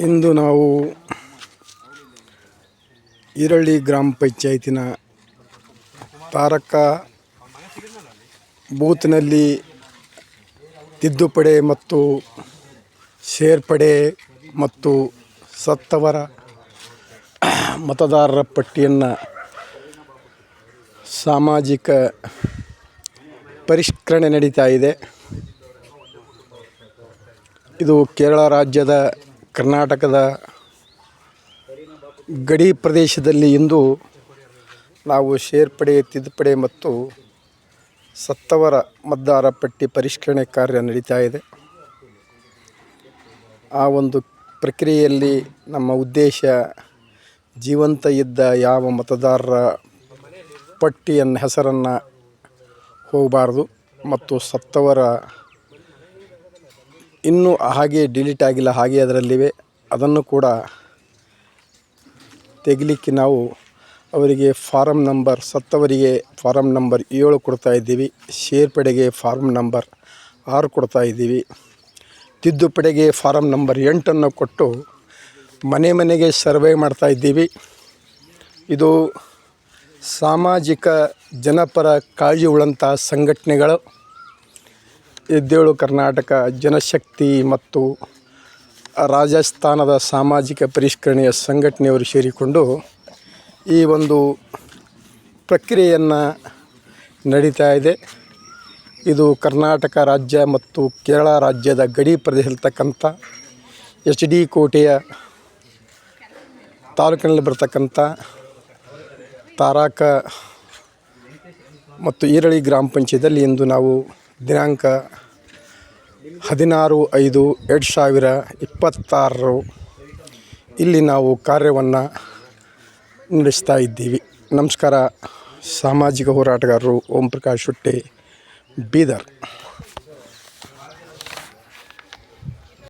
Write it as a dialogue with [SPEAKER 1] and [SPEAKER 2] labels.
[SPEAKER 1] ಇಂದು ನಾವು ಈರಳ್ಳಿ ಗ್ರಾಮ ಪಂಚಾಯತಿನ ತಾರಕ ಬೂತ್ನಲ್ಲಿ ತಿದ್ದುಪಡಿ ಮತ್ತು ಸೇರ್ಪಡೆ ಮತ್ತು ಸತ್ತವರ ಮತದಾರರ ಪಟ್ಟಿಯನ್ನು ಸಾಮಾಜಿಕ ಪರಿಷ್ಕರಣೆ ನಡೀತಾ ಇದೆ. ಇದು ಕೇರಳ ರಾಜ್ಯದ ಕರ್ನಾಟಕದ ಗಡಿ ಪ್ರದೇಶದಲ್ಲಿ ಇಂದು ನಾವು ಸೇರ್ಪಡೆ, ತಿದ್ದುಪಡಿ ಮತ್ತು ಸತ್ತವರ ಮತದಾರರ ಪಟ್ಟಿ ಪರಿಷ್ಕರಣೆ ಕಾರ್ಯ ನಡೀತಾ ಇದೆ. ಆ ಒಂದು ಪ್ರಕ್ರಿಯೆಯಲ್ಲಿ ನಮ್ಮ ಉದ್ದೇಶ ಜೀವಂತ ಇದ್ದ ಯಾವ ಮತದಾರರ ಪಟ್ಟಿಯನ್ನು ಹೆಸರನ್ನು ಹೋಗಬಾರ್ದು ಮತ್ತು ಸತ್ತವರ ಇನ್ನೂ ಹಾಗೆ ಡಿಲೀಟ್ ಆಗಿಲ್ಲ, ಹಾಗೆ ಅದರಲ್ಲಿವೆ, ಅದನ್ನು ಕೂಡ ತೆಗಿಲಿಕ್ಕೆ ನಾವು ಅವರಿಗೆ ಫಾರಮ್ ನಂಬರ್, ಸತ್ತವರಿಗೆ ಫಾರಮ್ ನಂಬರ್ 7 ಕೊಡ್ತಾ ಇದ್ದೀವಿ, ಸೇರ್ಪಡೆಗೆ ಫಾರಮ್ ನಂಬರ್ 6 ಕೊಡ್ತಾ ಇದ್ದೀವಿ, ತಿದ್ದುಪಡಿಗೆ ಫಾರಮ್ ನಂಬರ್ 8 ಕೊಟ್ಟು ಮನೆ ಮನೆಗೆ ಸರ್ವೆ ಮಾಡ್ತಾ ಇದ್ದೀವಿ. ಇದು ಸಾಮಾಜಿಕ ಜನಪರ ಕಾಳಜಿ ಉಳ್ಳಂಥ ಸಂಘಟನೆಗಳು ಎದ್ದೇಳು ಕರ್ನಾಟಕ, ಜನಶಕ್ತಿ ಮತ್ತು ರಾಜಸ್ಥಾನದ ಸಾಮಾಜಿಕ ಪರಿಷ್ಕರಣೆಯ ಸಂಘಟನೆಯವರು ಸೇರಿಕೊಂಡು ಈ ಒಂದು ಪ್ರಕ್ರಿಯೆಯನ್ನು ನಡೀತಾ ಇದೆ. ಇದು ಕರ್ನಾಟಕ ರಾಜ್ಯ ಮತ್ತು ಕೇರಳ ರಾಜ್ಯದ ಗಡಿ ಪ್ರದೇಶದಲ್ಲಿರ್ತಕ್ಕಂಥ HD ಕೋಟೆಯ ತಾಲೂಕಿನಲ್ಲಿ ಬರ್ತಕ್ಕಂಥ ತಾರಕ ಮತ್ತು ಈರಳ್ಳಿ ಗ್ರಾಮ ಪಂಚಾಯತಿಯಲ್ಲಿ ಇಂದು ನಾವು ದಿನಾಂಕ 16/5/2026 ಇಲ್ಲಿ ನಾವು ಕಾರ್ಯವನ್ನು ನಡೆಸ್ತಾ ಇದ್ದೀವಿ. ನಮಸ್ಕಾರ. ಸಾಮಾಜಿಕ ಹೋರಾಟಗಾರರು ಓಂ ಪ್ರಕಾಶ್ ಹುಟ್ಟೆ, ಬೀದರ್.